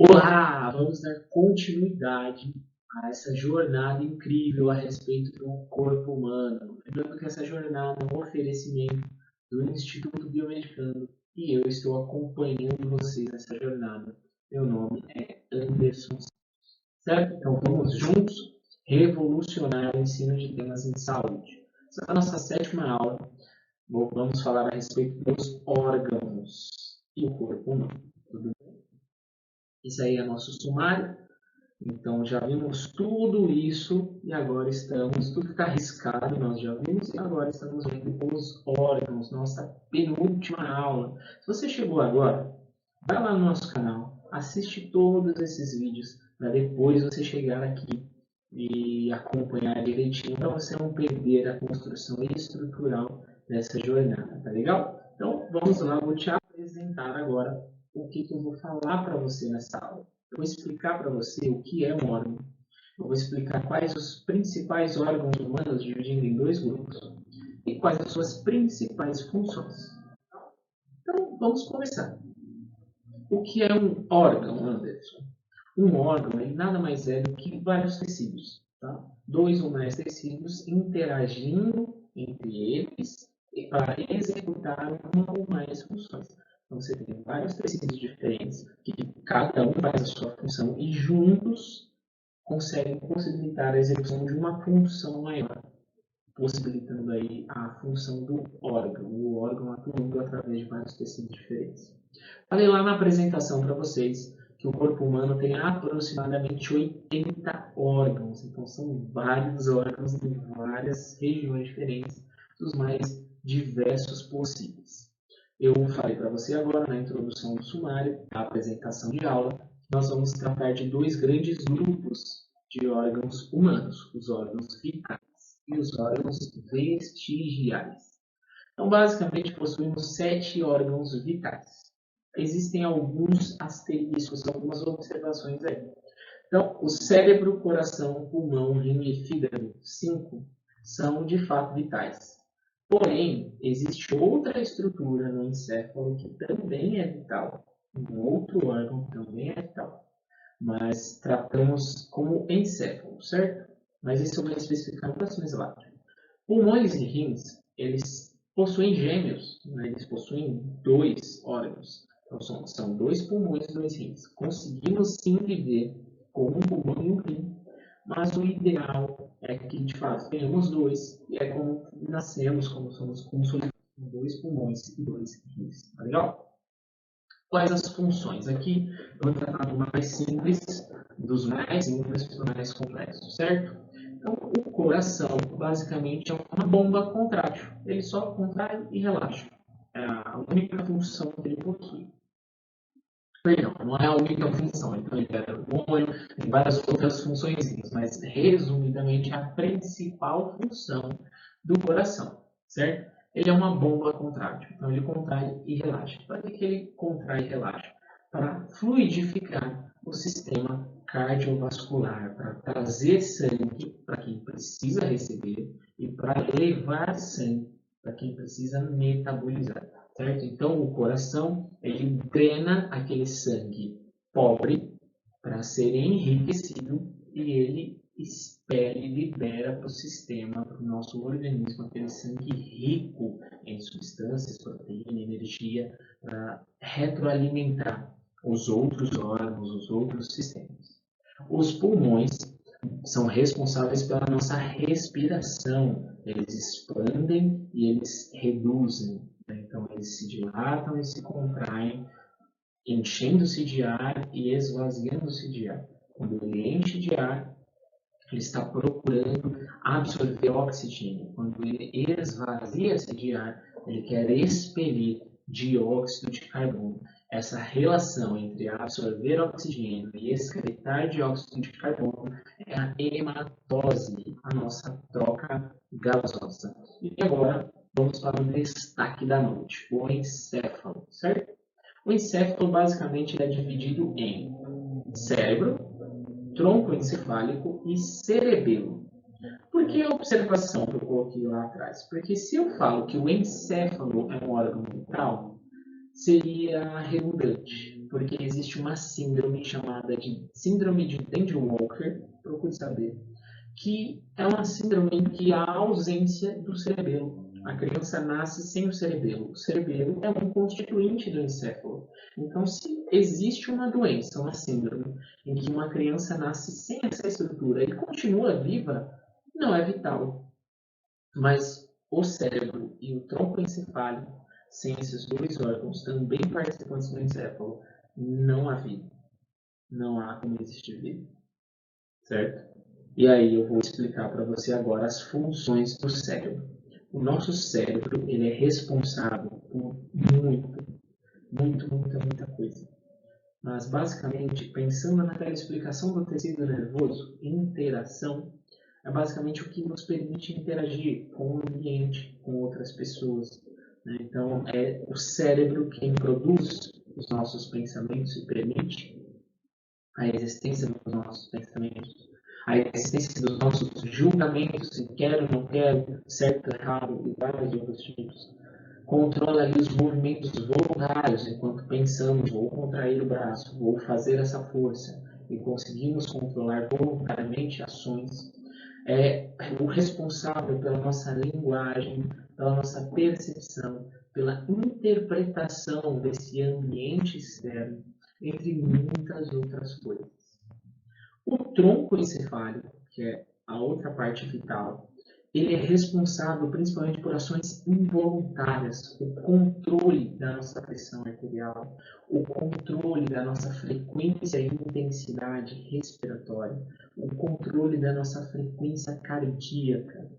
Olá! Vamos dar continuidade a essa jornada incrível a respeito do corpo humano. Lembrando que essa jornada é um oferecimento do Instituto Biomedicando e eu estou acompanhando vocês nessa jornada. Meu nome é Anderson, certo? Então vamos juntos revolucionar o ensino de temas em saúde. Essa é a nossa sétima aula. Vamos falar a respeito dos órgãos e o corpo humano. Tudo bem? Isso aí é nosso sumário. Então, já vimos tudo isso e agora estamos, tudo que está arriscado nós já vimos e agora estamos vendo os órgãos, nossa penúltima aula. Se você chegou agora, vai lá no nosso canal, assiste todos esses vídeos para depois você chegar aqui e acompanhar direitinho para você não perder a construção estrutural dessa jornada, tá legal? Então, vamos lá, vou te apresentar agora o que eu vou falar para você nessa aula. Eu vou explicar para você o que é um órgão. Eu vou explicar quais os principais órgãos humanos, dividindo em dois grupos, e quais as suas principais funções. Então, vamos começar. O que é um órgão, Anderson? Um órgão ele nada mais é do que vários tecidos. Tá? Dois ou mais tecidos interagindo entre eles para executar uma ou mais funções. Então, você tem vários tecidos diferentes, que cada um faz a sua função e juntos conseguem possibilitar a execução de uma função maior, possibilitando aí a função do órgão, o órgão atuando através de vários tecidos diferentes. Falei lá na apresentação para vocês que o corpo humano tem aproximadamente 80 órgãos, então são vários órgãos em várias regiões diferentes, dos mais diversos possíveis. Eu falei para você agora, na introdução do sumário, na apresentação de aula, que nós vamos tratar de dois grandes grupos de órgãos humanos, os órgãos vitais e os órgãos vestigiais. Então, basicamente, possuímos 7 órgãos vitais. Existem alguns asteriscos, algumas observações aí. Então, o cérebro, coração, pulmão, rim e fígado, 5, são de fato vitais. Porém, existe outra estrutura no encéfalo que também é vital. Um outro órgão que também é vital. Mas tratamos como encéfalo, certo? Mas isso eu vou especificar no próximo slide. Pulmões e rins, eles possuem gêmeos, né? Eles possuem dois órgãos. Então, são dois pulmões e dois rins. Conseguimos sim viver com um pulmão e um rim, mas o ideal é que, de fato, tenhamos dois, e é como nascemos, como somos consolidados com dois pulmões e dois rins. Tá legal? Quais as funções? Aqui eu vou tratar do mais simples, dos mais simples para os mais complexos, certo? Então, o coração, basicamente, é uma bomba contrátil. Ele só contrai e relaxa. É a única função dele possui. Perdão, não é a única função. Então, ele libera hormônio, tem várias outras funções, mas, resumidamente, é a principal função do coração, certo? Ele é uma bomba contrátil. Então, ele contrai e relaxa. Para que ele contrai e relaxa? Para fluidificar o sistema cardiovascular, para trazer sangue para quem precisa receber e para levar sangue para quem precisa metabolizar. Certo? Então, o coração ele drena aquele sangue pobre para ser enriquecido e ele expele, libera para o sistema, para o nosso organismo, aquele sangue rico em substâncias, proteína, energia, para retroalimentar os outros órgãos, os outros sistemas. Os pulmões são responsáveis pela nossa respiração. Eles expandem e eles reduzem. Então, eles se dilatam e se contraem, enchendo-se de ar e esvaziando-se de ar. Quando ele enche de ar, ele está procurando absorver oxigênio. Quando ele esvazia-se de ar, ele quer expelir dióxido de carbono. Essa relação entre absorver oxigênio e excretar dióxido de carbono é a hematose, a nossa troca gasosa. E agora vamos para o destaque da noite, o encéfalo, certo? O encéfalo basicamente é dividido em cérebro, tronco encefálico e cerebelo. Por que a observação que eu coloquei lá atrás? Porque se eu falo que o encéfalo é um órgão vital, seria redundante, porque existe uma síndrome chamada de síndrome de Dandy-Walker, procure saber, que é uma síndrome em que há ausência do cerebelo. A criança nasce sem o cerebelo. O cerebelo é um constituinte do encéfalo. Então, se existe uma doença, uma síndrome, em que uma criança nasce sem essa estrutura e continua viva, não é vital. Mas o cérebro e o tronco encefálico, sem esses dois órgãos também participantes do encéfalo, não há vida. Não há como existir vida. Certo? E aí eu vou explicar para você agora as funções do cérebro. O nosso cérebro ele é responsável por muita coisa. Mas basicamente, pensando naquela explicação do tecido nervoso, interação é basicamente o que nos permite interagir com o ambiente, com outras pessoas. Né? Então, é o cérebro quem produz os nossos pensamentos e permite a existência dos nossos pensamentos, a existência dos nossos julgamentos, se quero, não quero, certo, errado e vários outros tipos. Controla ali os movimentos voluntários, enquanto pensamos, vou contrair o braço, vou fazer essa força, e conseguimos controlar voluntariamente ações. É o responsável pela nossa linguagem, pela nossa percepção, pela interpretação desse ambiente externo, entre muitas outras coisas. O tronco encefálico, que é a outra parte vital, ele é responsável principalmente por ações involuntárias, o controle da nossa pressão arterial, o controle da nossa frequência e intensidade respiratória, o controle da nossa frequência cardíaca.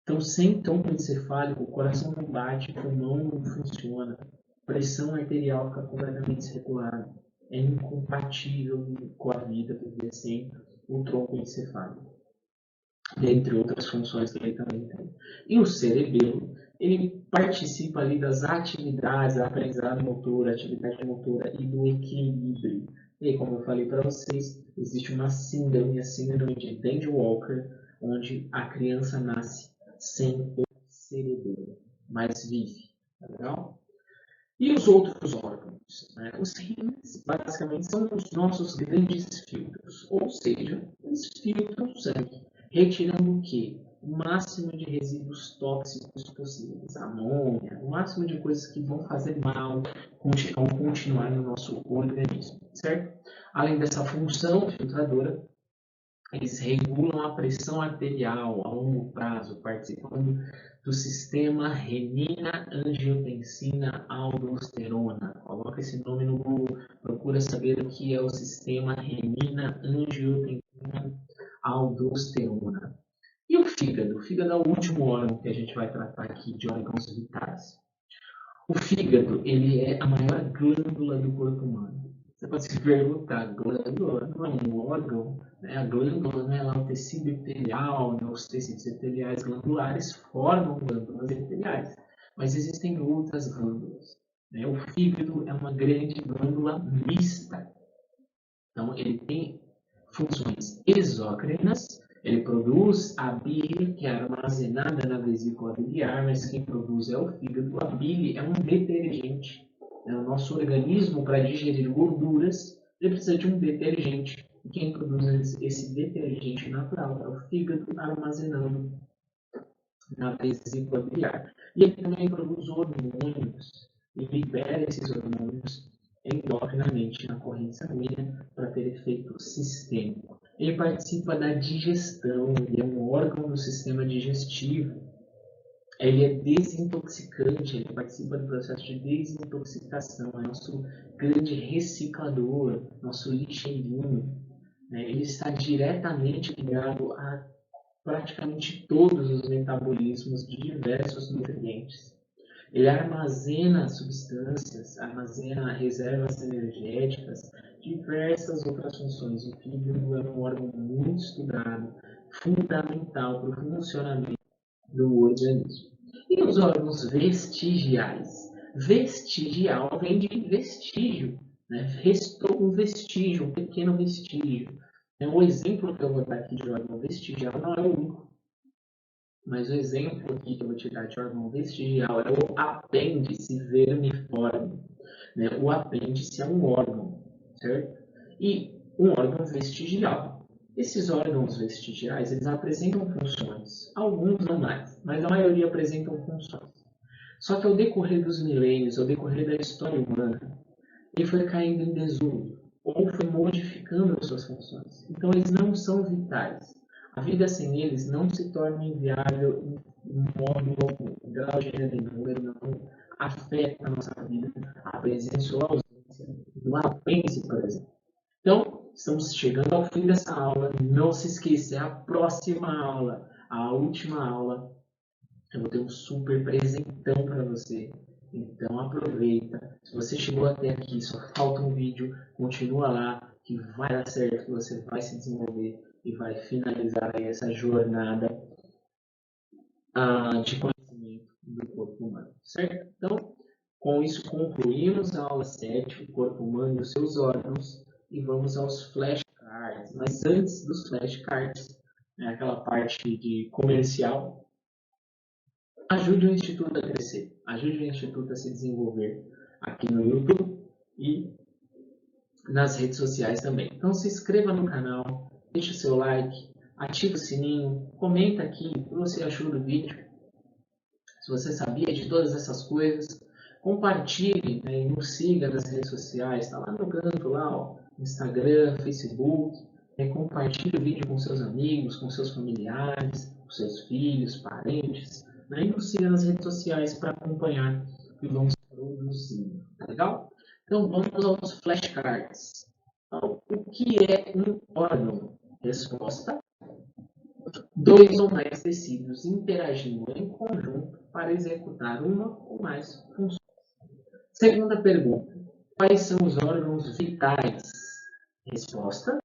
Então, sem tronco encefálico, o coração não bate, o pulmão não funciona, a pressão arterial fica completamente desregulada. É incompatível com a vida viver sem o tronco encefálico, dentre outras funções que ele também tem. E o cerebelo, ele participa ali das atividades, da aprendizagem motora, atividade motora e do equilíbrio. E aí, como eu falei para vocês, existe uma síndrome, a síndrome de Dandy-Walker, onde a criança nasce sem o cerebelo, mas vive. Tá legal? E os outros órgãos? Né? Os rins, basicamente, são os nossos grandes filtros, ou seja, eles filtram o sangue, retirando o quê? O máximo de resíduos tóxicos possíveis, amônia, o máximo de coisas que vão fazer mal ao continuar no nosso organismo, certo? Além dessa função filtradora, eles regulam a pressão arterial a longo prazo, participando do sistema renina-angiotensina-aldosterona. Coloca esse nome no Google, procura saber o que é o sistema renina-angiotensina-aldosterona. E o fígado? O fígado é o último órgão que a gente vai tratar aqui de órgãos vitais. O fígado, ele é a maior glândula do corpo humano. Você pode se perguntar, glândula não é um órgão? Né? A glândula, né, ela é o tecido epitelial, né? Os tecidos epiteliais glandulares formam glândulas epiteliais. Mas existem outras glândulas. Né? O fígado é uma grande glândula mista. Então, ele tem funções exócrinas, ele produz a bile, que é armazenada na vesícula biliar, mas quem produz é o fígado. A bile é um detergente. O nosso organismo, para digerir gorduras, ele precisa de um detergente. E quem produz esse detergente natural é o fígado armazenando na vesícula biliar. E ele também produz hormônios e libera esses hormônios endocrinamente na corrente sanguínea para ter efeito sistêmico. Ele participa da digestão, ele é um órgão do sistema digestivo. Ele é desintoxicante, ele participa do processo de desintoxicação, é nosso grande reciclador, nosso lixeirinho. Ele está diretamente ligado a praticamente todos os metabolismos de diversos nutrientes. Ele armazena substâncias, armazena reservas energéticas, diversas outras funções. O fígado é um órgão muito estudado, fundamental para o funcionamento do organismo. E os órgãos vestigiais? Vestigial vem de vestígio, né? Restou um vestígio, um pequeno vestígio. O exemplo que eu vou dar aqui de órgão vestigial não é o único. Mas o exemplo aqui que eu vou te dar de órgão vestigial é o apêndice vermiforme, né? O apêndice é um órgão, certo? E um órgão vestigial. Esses órgãos vestigiais, eles apresentam funções. Alguns não mais, mas a maioria apresentam funções. Só que ao decorrer dos milênios, ao decorrer da história humana, ele foi caindo em desuso, ou foi modificando as suas funções. Então, eles não são vitais. A vida sem eles não se torna inviável em modo algum. O grau, gênero e número não afeta a nossa vida, a presença ou a ausência do apêndice, por exemplo. Então, estamos chegando ao fim dessa aula. Não se esqueça, é a próxima aula, a última aula. Eu vou ter um super presentão para você. Então aproveita. Se você chegou até aqui, só falta um vídeo, continua lá, que vai dar certo, que você vai se desenvolver e vai finalizar aí essa jornada de conhecimento do corpo humano, certo? Então, com isso concluímos a aula 7, o corpo humano e os seus órgãos, e vamos aos flashcards. Mas antes dos flashcards, aquela parte de comercial, ajude o Instituto a crescer, ajude o Instituto a se desenvolver aqui no YouTube e nas redes sociais também. Então se inscreva no canal, deixe o seu like, ative o sininho, comenta aqui o que você achou do vídeo, se você sabia de todas essas coisas, compartilhe, né, e nos siga nas redes sociais, está lá no canto, lá, ó, Instagram, Facebook, compartilhe o vídeo com seus amigos, com seus familiares, com seus filhos, parentes, né, e nos siga nas redes sociais para acompanhar o que vamos produzindo, tá legal? Então vamos aos flashcards. Então, o que é um órgão? Resposta: dois ou mais tecidos interagindo em conjunto para executar uma ou mais funções. Segunda pergunta: quais são os órgãos vitais? Resposta: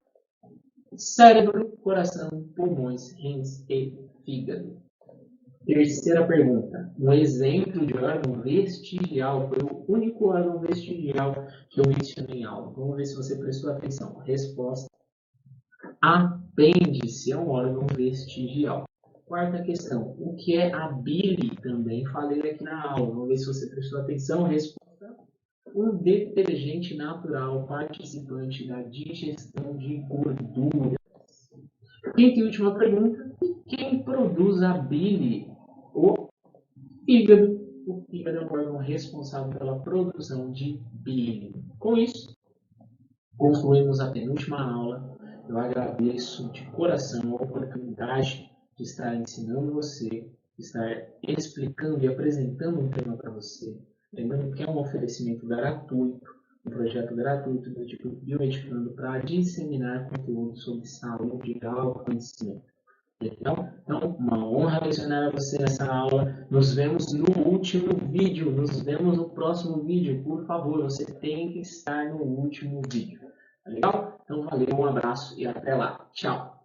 cérebro, coração, pulmões, rins e fígado. Terceira pergunta: um exemplo de órgão vestigial, foi o único órgão vestigial que eu mencionei em aula. Vamos ver se você prestou atenção. Resposta: apêndice é um órgão vestigial. Quarta questão: o que é a bile? Também falei aqui na aula. Vamos ver se você prestou atenção. Resposta: um detergente natural participante da digestão de gorduras. Quinta e última pergunta: quem produz a bile? O fígado. O fígado é um órgão responsável pela produção de bile. Com isso, concluímos a penúltima aula. Eu agradeço de coração a oportunidade de estar ensinando você, de estar explicando e apresentando um tema para você. Lembrando que é um oferecimento gratuito, um projeto gratuito do Instituto Biomedicando para disseminar conteúdo sobre saúde e autoconhecimento. Então, uma honra lecionar a você nessa aula. Nos vemos no último vídeo. Nos vemos no próximo vídeo. Por favor, você tem que estar no último vídeo. Tá legal? Então, valeu, um abraço e até lá. Tchau!